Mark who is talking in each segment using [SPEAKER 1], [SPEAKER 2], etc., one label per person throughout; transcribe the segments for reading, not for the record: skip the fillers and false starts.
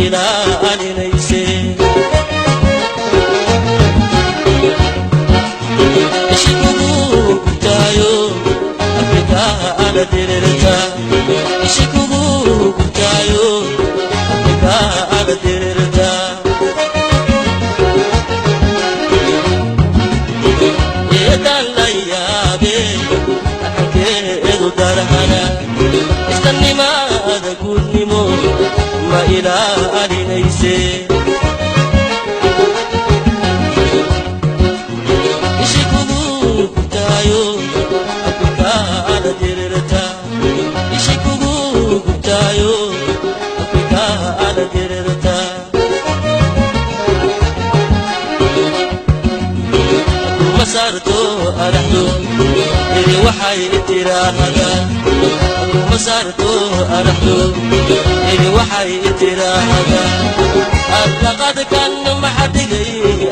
[SPEAKER 1] ilaalinayse ishikugu gubtaayo afrika ala direrta ishikugu gubtaayo afrika ala direrta yedallayaabe arxankeedu daranaa istannimada guudnimo ma ilaalinayse ishikugu gubtaayo afrika ala direrta ishikugu gubtaayo afrika ala direrta masarto araxdo ili waxay tiraahada masarto araxdo ili waxay tiraahada laqad kan maxadigay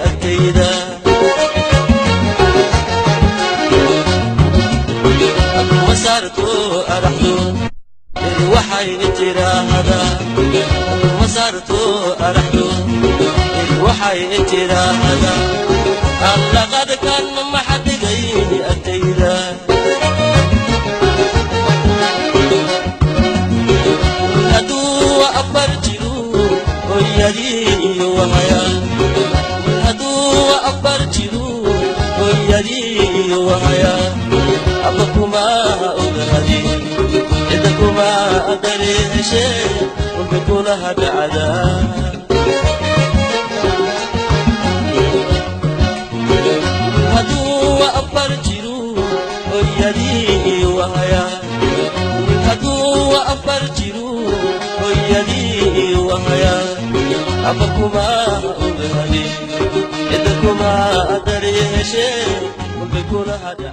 [SPEAKER 1] agtayda masarto araxdo ili waxay tiraahada masarto araxdo ili waxay tiraahada لقد كان محدقين أتيدا هدو وأبرجلو ويدي وهيا هدو وأبرجلو ويدي وهيا أبكما أغهدي إذكما أدري شيء وبكون هذا عذاب يدي وهيا هدو أفرجلو يدي وهيا أبكما أغهدي إذكما أدري شيء وبكون هذا